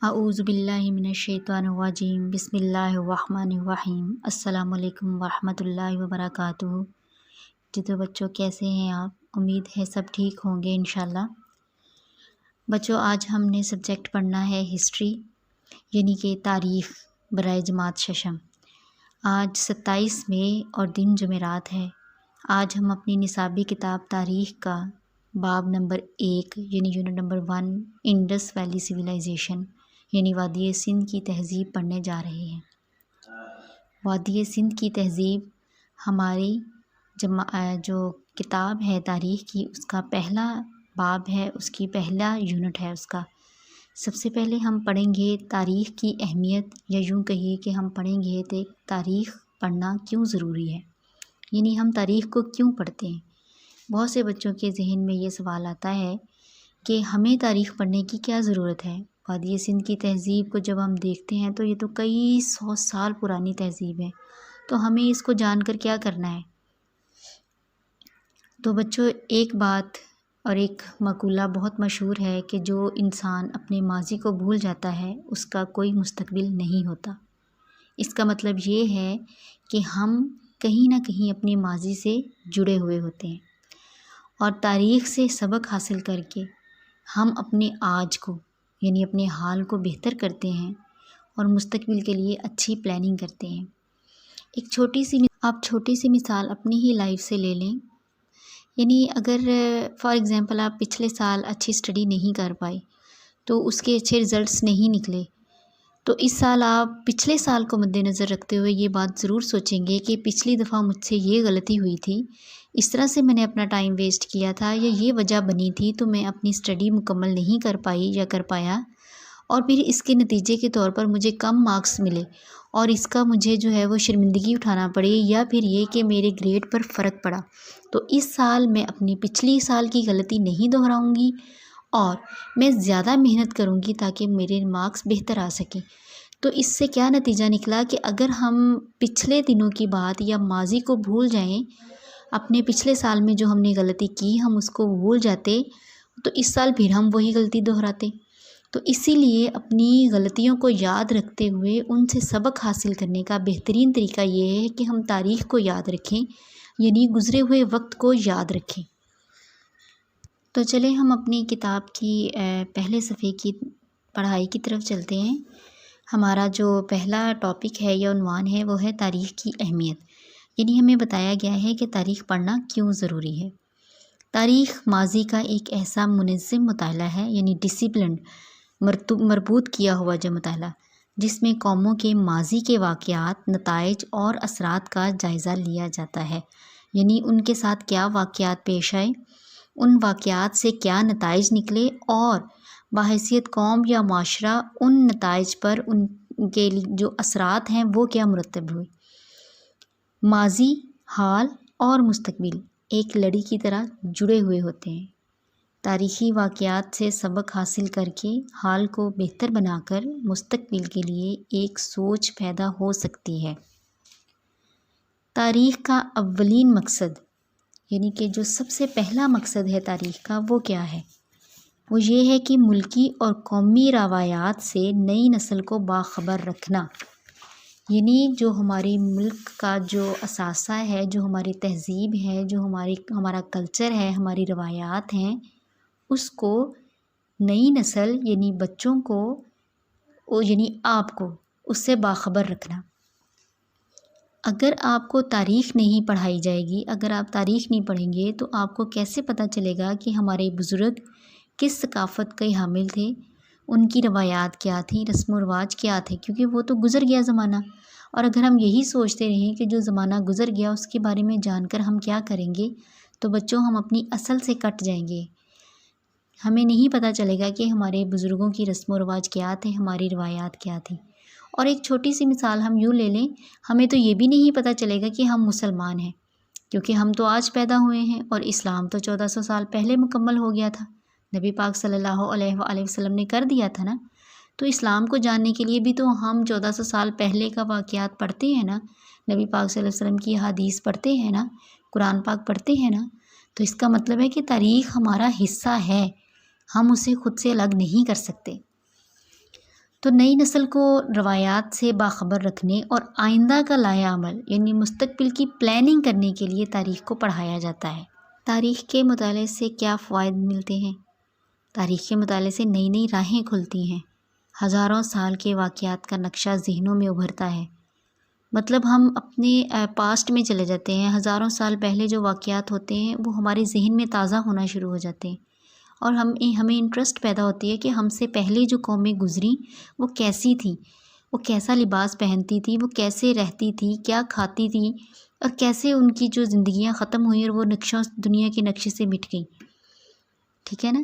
اعوذ باللہ من الشیطان الرجیم بسم اللہ الرحمن الرحیم السلام علیکم ورحمۃ اللہ وبرکاتہ۔ جی تو بچوں کیسے ہیں آپ؟ امید ہے سب ٹھیک ہوں گے انشاءاللہ۔ بچوں آج ہم نے سبجیکٹ پڑھنا ہے ہسٹری یعنی کہ تاریخ برائے جماعت ششم۔ آج 27 مئی اور دن جمعرات ہے۔ آج ہم اپنی نصابی کتاب تاریخ کا باب نمبر 1 یعنی unit number 1 Indus Valley civilisation یعنی وادی سندھ کی تہذیب پڑھنے جا رہے ہیں۔ وادی سندھ کی تہذیب ہماری جو کتاب ہے تاریخ کی اس کا پہلا باب ہے، اس کی پہلا یونٹ ہے اس کا۔ سب سے پہلے ہم پڑھیں گے تاریخ کی اہمیت، یا یوں کہیے کہ ہم پڑھیں گے کہ تاریخ پڑھنا کیوں ضروری ہے، یعنی ہم تاریخ کو کیوں پڑھتے ہیں۔ بہت سے بچوں کے ذہن میں یہ سوال آتا ہے کہ ہمیں تاریخ پڑھنے کی کیا ضرورت ہے۔ وادی سندھ کی تہذیب کو جب ہم دیکھتے ہیں تو یہ تو کئی 100 سال پرانی تہذیب ہے، تو ہمیں اس کو جان کر کیا کرنا ہے۔ تو بچوں ایک بات اور ایک مقولہ بہت مشہور ہے کہ جو انسان اپنے ماضی کو بھول جاتا ہے اس کا کوئی مستقبل نہیں ہوتا۔ اس کا مطلب یہ ہے کہ ہم کہیں نہ کہیں اپنے ماضی سے جڑے ہوئے ہوتے ہیں، اور تاریخ سے سبق حاصل کر کے ہم اپنے آج کو یعنی اپنے حال کو بہتر کرتے ہیں اور مستقبل کے لیے اچھی پلاننگ کرتے ہیں۔ ایک چھوٹی سی مثال اپنی ہی لائف سے لے لیں، یعنی اگر فار ایگزامپل آپ پچھلے سال اچھی اسٹڈی نہیں کر پائے تو اس کے اچھے رزلٹس نہیں نکلے، تو اس سال آپ پچھلے سال کو مد نظر رکھتے ہوئے یہ بات ضرور سوچیں گے کہ پچھلی دفعہ مجھ سے یہ غلطی ہوئی تھی، اس طرح سے میں نے اپنا ٹائم ویسٹ کیا تھا، یا یہ وجہ بنی تھی تو میں اپنی اسٹڈی مکمل نہیں کر پائی یا کر پایا، اور پھر اس کے نتیجے کے طور پر مجھے کم مارکس ملے اور اس کا مجھے جو ہے وہ شرمندگی اٹھانا پڑی، یا پھر یہ کہ میرے گریڈ پر فرق پڑا۔ تو اس سال میں اپنی پچھلی سال کی غلطی نہیں دہراؤں گی اور میں زیادہ محنت کروں گی تاکہ میرے مارکس بہتر آ سکیں۔ تو اس سے کیا نتیجہ نکلا کہ اگر ہم پچھلے دنوں کی بات یا ماضی کو بھول جائیں، اپنے پچھلے سال میں جو ہم نے غلطی کی ہم اس کو بھول جاتے تو اس سال پھر ہم وہی غلطی دہراتے۔ تو اسی لیے اپنی غلطیوں کو یاد رکھتے ہوئے ان سے سبق حاصل کرنے کا بہترین طریقہ یہ ہے کہ ہم تاریخ کو یاد رکھیں، یعنی گزرے ہوئے وقت کو یاد رکھیں۔ تو چلیں ہم اپنی کتاب کی پہلے صفحے کی پڑھائی کی طرف چلتے ہیں۔ ہمارا جو پہلا ٹاپک ہے یا عنوان ہے وہ ہے تاریخ کی اہمیت، یعنی ہمیں بتایا گیا ہے کہ تاریخ پڑھنا کیوں ضروری ہے۔ تاریخ ماضی کا ایک ایسا منظم مطالعہ ہے، یعنی ڈسپلنڈ مربوط کیا ہوا جو مطالعہ، جس میں قوموں کے ماضی کے واقعات، نتائج اور اثرات کا جائزہ لیا جاتا ہے، یعنی ان کے ساتھ کیا واقعات پیش آئے، ان واقعات سے کیا نتائج نکلے، اور بحیثیت قوم یا معاشرہ ان نتائج پر ان کے جو اثرات ہیں وہ کیا مرتب ہوئے۔ ماضی، حال اور مستقبل ایک لڑی کی طرح جڑے ہوئے ہوتے ہیں۔ تاریخی واقعات سے سبق حاصل کر کے حال کو بہتر بنا کر مستقبل کے لیے ایک سوچ پیدا ہو سکتی ہے۔ تاریخ کا اولین مقصد، یعنی کہ جو سب سے پہلا مقصد ہے تاریخ کا وہ کیا ہے؟ وہ یہ ہے کہ ملکی اور قومی روایات سے نئی نسل کو باخبر رکھنا، یعنی جو ہماری ملک کا جو اثاثہ ہے، جو ہماری تہذیب ہے، جو ہمارا کلچر ہے، ہماری روایات ہیں، اس کو نئی نسل یعنی بچوں کو یعنی آپ کو اس سے باخبر رکھنا۔ اگر آپ کو تاریخ نہیں پڑھائی جائے گی، اگر آپ تاریخ نہیں پڑھیں گے تو آپ کو کیسے پتہ چلے گا کہ ہمارے بزرگ کس ثقافت کے حامل تھے، ان کی روایات کیا تھیں، رسم و رواج کیا تھے، کیونکہ وہ تو گزر گیا زمانہ۔ اور اگر ہم یہی سوچتے رہیں کہ جو زمانہ گزر گیا اس کے بارے میں جان کر ہم کیا کریں گے، تو بچوں ہم اپنی اصل سے کٹ جائیں گے۔ ہمیں نہیں پتہ چلے گا کہ ہمارے بزرگوں کی رسم و رواج کیا تھے، ہماری روایات کیا تھیں۔ اور ایک چھوٹی سی مثال ہم یوں لے لیں، ہمیں تو یہ بھی نہیں پتہ چلے گا کہ ہم مسلمان ہیں، کیونکہ ہم تو آج پیدا ہوئے ہیں اور اسلام تو 1400 سال پہلے مکمل ہو گیا تھا، نبی پاک صلی اللہ علیہ وآلہ وسلم نے کر دیا تھا نا۔ تو اسلام کو جاننے کے لیے بھی تو ہم 1400 سال پہلے کا واقعات پڑھتے ہیں نا، نبی پاک صلی اللہ علیہ وسلم کی حدیث پڑھتے ہیں نا، قرآن پاک پڑھتے ہیں نا۔ تو اس کا مطلب ہے کہ تاریخ ہمارا حصہ ہے، ہم اسے خود سے الگ نہیں کر سکتے۔ تو نئی نسل کو روایات سے باخبر رکھنے اور آئندہ کا لائحہ عمل یعنی مستقبل کی پلاننگ کرنے کے لیے تاریخ کو پڑھایا جاتا ہے۔ تاریخ کے مطالعے سے کیا فوائد ملتے ہیں؟ تاریخ کے مطالعے سے نئی نئی راہیں کھلتی ہیں، ہزاروں سال کے واقعات کا نقشہ ذہنوں میں ابھرتا ہے۔ مطلب ہم اپنے پاسٹ میں چلے جاتے ہیں، ہزاروں سال پہلے جو واقعات ہوتے ہیں وہ ہمارے ذہن میں تازہ ہونا شروع ہو جاتے ہیں، اور ہمیں انٹرسٹ پیدا ہوتی ہے کہ ہم سے پہلے جو قومیں گزری وہ کیسی تھیں، وہ کیسا لباس پہنتی تھی، وہ کیسے رہتی تھی، کیا کھاتی تھی، اور کیسے ان کی جو زندگیاں ختم ہوئیں اور وہ نقشہ دنیا کے نقشے سے مٹ گئیں، ٹھیک ہے نا۔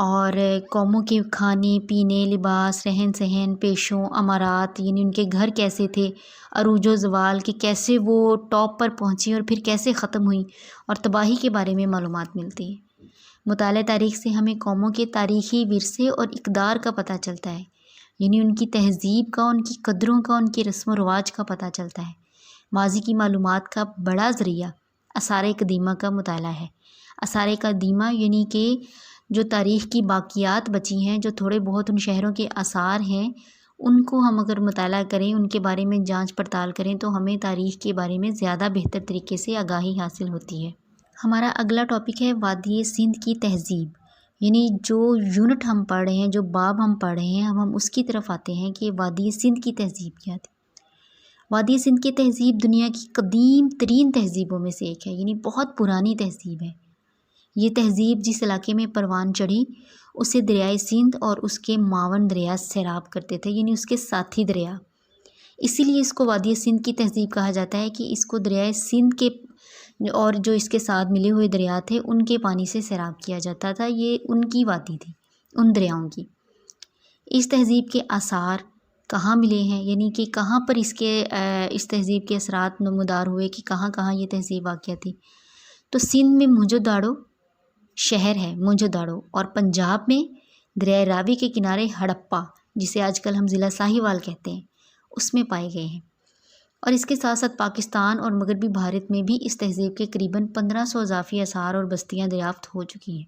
اور قوموں کے کھانے پینے، لباس، رہن سہن، پیشوں، امارات یعنی ان کے گھر کیسے تھے، عروج و زوال کہ کیسے وہ ٹاپ پر پہنچی اور پھر کیسے ختم ہوئی، اور تباہی کے بارے میں معلومات ملتی ہے۔ مطالعہ تاریخ سے ہمیں قوموں کے تاریخی ورثے اور اقدار کا پتہ چلتا ہے، یعنی ان کی تہذیب کا، ان کی قدروں کا، ان کی رسم و رواج کا پتہ چلتا ہے۔ ماضی کی معلومات کا بڑا ذریعہ آثار قدیمہ کا مطالعہ ہے۔ آثار قدیمہ یعنی کہ جو تاریخ کی باقیات بچی ہیں، جو تھوڑے بہت ان شہروں کے آثار ہیں، ان کو ہم اگر مطالعہ کریں، ان کے بارے میں جانچ پڑتال کریں تو ہمیں تاریخ کے بارے میں زیادہ بہتر طریقے سے آگاہی حاصل ہوتی ہے۔ ہمارا اگلا ٹاپک ہے وادی سندھ کی تہذیب، یعنی جو یونٹ ہم پڑھ رہے ہیں، جو باب ہم پڑھ رہے ہیں، ہم اس کی طرف آتے ہیں کہ وادی سندھ کی تہذیب کیا تھی۔ وادی سندھ کی تہذیب دنیا کی قدیم ترین تہذیبوں میں سے ایک ہے، یعنی بہت پرانی تہذیب ہے۔ یہ تہذیب جس علاقے میں پروان چڑھی اسے دریائے سندھ اور اس کے معاون دریا سیراب کرتے تھے، یعنی اس کے ساتھی دریا، اسی لیے اس کو وادی سندھ کی تہذیب کہا جاتا ہے کہ اس کو دریائے سندھ کے اور جو اس کے ساتھ ملے ہوئے دریا تھے ان کے پانی سے سیراب کیا جاتا تھا، یہ ان کی وادی تھی، ان دریاؤں کی۔ اس تہذیب کے آثار کہاں ملے ہیں، یعنی کہ کہاں پر اس تہذیب کے اثرات نمودار ہوئے، کہ کہاں کہاں یہ تہذیب واقع تھی؟ تو سندھ میں موہنجو داڑو شہر ہے، موہنجو داڑو، اور پنجاب میں دریائے راوی کے کنارے ہڑپا، جسے آج کل ہم ضلع ساہیوال کہتے ہیں، اس میں پائے گئے ہیں۔ اور اس کے ساتھ ساتھ پاکستان اور مغربی بھارت میں بھی اس تہذیب کے قریباً 1500 اضافی آثار اور بستیاں دریافت ہو چکی ہیں۔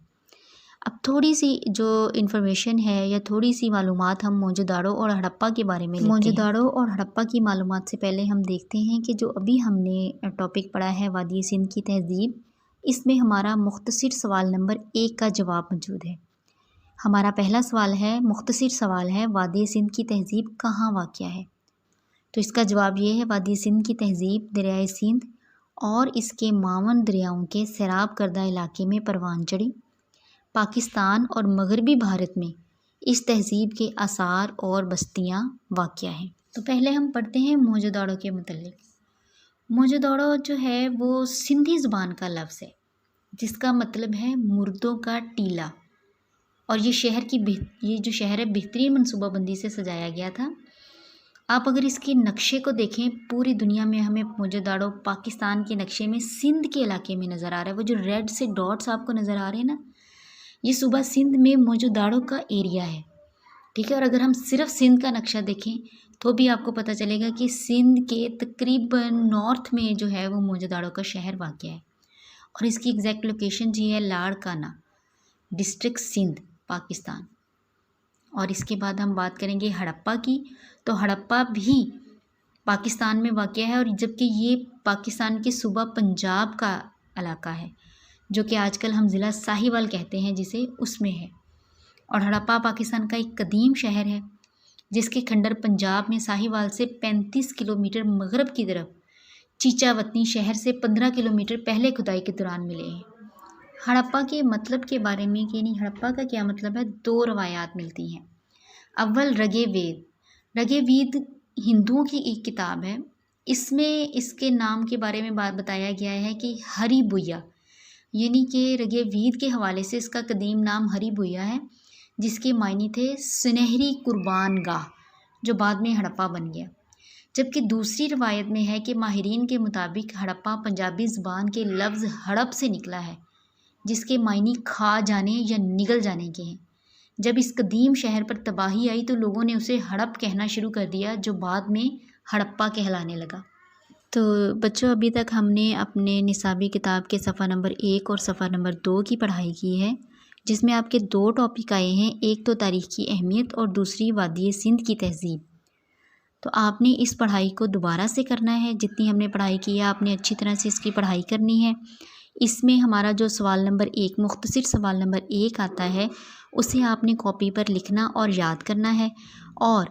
اب تھوڑی سی جو انفارمیشن ہے یا تھوڑی سی معلومات ہم موہنجو داڑو اور ہڑپا کے بارے میں لیتے ہیں۔ موہنجو داڑو اور ہڑپا کی معلومات سے پہلے ہم دیکھتے ہیں کہ جو ابھی ہم نے ٹاپک پڑھا ہے وادی سندھ کی تہذیب، اس میں ہمارا مختصر سوال نمبر 1 کا جواب موجود ہے۔ ہمارا پہلا سوال ہے، مختصر سوال ہے، وادی سندھ کی تہذیب کہاں واقع ہے؟ تو اس کا جواب یہ ہے، وادی سندھ کی تہذیب دریائے سندھ اور اس کے معاون دریاؤں کے سیراب کردہ علاقے میں پروان چڑھی۔ پاکستان اور مغربی بھارت میں اس تہذیب کے آثار اور بستیاں واقع ہیں۔ تو پہلے ہم پڑھتے ہیں موہنجو داڑو کے متعلق۔ موہنجو داڑو جو ہے وہ سندھی زبان کا لفظ ہے جس کا مطلب ہے مردوں کا ٹیلہ، اور یہ جو شہر ہے بہترین منصوبہ بندی سے سجایا گیا تھا۔ آپ اگر اس کے نقشے کو دیکھیں، پوری دنیا میں ہمیں موہنجو داڑو پاکستان کے نقشے میں سندھ کے علاقے میں نظر آ رہا ہے۔ وہ جو ریڈ سے ڈاٹس آپ کو نظر آ رہے ہیں نا، یہ صوبہ سندھ میں موہنجو داڑو کا ایریا ہے، ٹھیک ہے۔ اور اگر ہم صرف سندھ کا نقشہ دیکھیں تو بھی آپ کو پتہ چلے گا کہ سندھ کے تقریباً نارتھ میں جو ہے وہ موہنجو داڑو کا شہر واقع ہے، اور اس کی ایگزیکٹ لوکیشن جی ہے لاڑکانہ، ڈسٹرکٹ سندھ، پاکستان۔ اور اس کے بعد ہم بات کریں گے ہڑپا کی، تو ہڑپا بھی پاکستان میں واقع ہے، اور جبکہ یہ پاکستان کے صوبہ پنجاب کا علاقہ ہے، جو کہ آج کل ہم ضلع ساہیوال کہتے ہیں جسے، اس میں ہے۔ اور ہڑپا پاکستان کا ایک قدیم شہر ہے جس کے کھنڈر پنجاب میں ساہیوال سے 35 کلومیٹر مغرب کی طرف چیچا وطنی شہر سے 15 کلومیٹر پہلے کھدائی کے دوران ملے ہیں۔ ہڑپا کے مطلب کے بارے میں، یعنی ہڑپا کا کیا مطلب ہے، 2 روایات ملتی ہیں۔ اول رگے وید، رگے وید ہندوؤں کی ایک کتاب ہے، اس میں اس کے نام کے بارے میں بتایا گیا ہے کہ ہری بویا، یعنی کہ رگے وید کے حوالے سے اس کا قدیم نام ہری بویا ہے، جس کے معنی تھے سنہری قربان گاہ، جو بعد میں ہڑپا بن گیا۔ جبکہ دوسری روایت میں ہے کہ ماہرین کے مطابق ہڑپا پنجابی زبان کے لفظ ہڑپ سے نکلا ہے، جس کے معنی کھا جانے یا نگل جانے کے ہیں۔ جب اس قدیم شہر پر تباہی آئی تو لوگوں نے اسے ہڑپ کہنا شروع کر دیا، جو بعد میں ہڑپا کہلانے لگا۔ تو بچوں، ابھی تک ہم نے اپنے نصابی کتاب کے صفحہ نمبر 1 اور صفحہ نمبر 2 کی پڑھائی کی ہے۔ جس میں آپ کے 2 ٹاپک آئے ہیں، ایک تو تاریخ کی اہمیت اور دوسری وادی سندھ کی تہذیب۔ تو آپ نے اس پڑھائی کو دوبارہ سے کرنا ہے، جتنی ہم نے پڑھائی کی ہے آپ نے اچھی طرح سے اس کی پڑھائی کرنی ہے۔ اس میں ہمارا جو سوال نمبر 1 مختصر سوال نمبر 1 آتا ہے، اسے آپ نے کاپی پر لکھنا اور یاد کرنا ہے، اور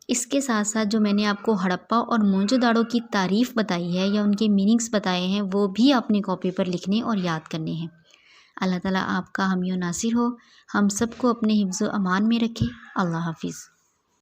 اس کے ساتھ ساتھ جو میں نے آپ کو ہڑپا اور موئنجو داڑو کی تعریف بتائی ہے یا ان کے میننگز بتائے ہیں، وہ بھی آپ نے کاپی پر لکھنے اور یاد کرنے ہیں۔ اللہ تعالیٰ آپ کا حامی و ناصر ہو، ہم سب کو اپنے حفظ و امان میں رکھے۔ اللہ حافظ۔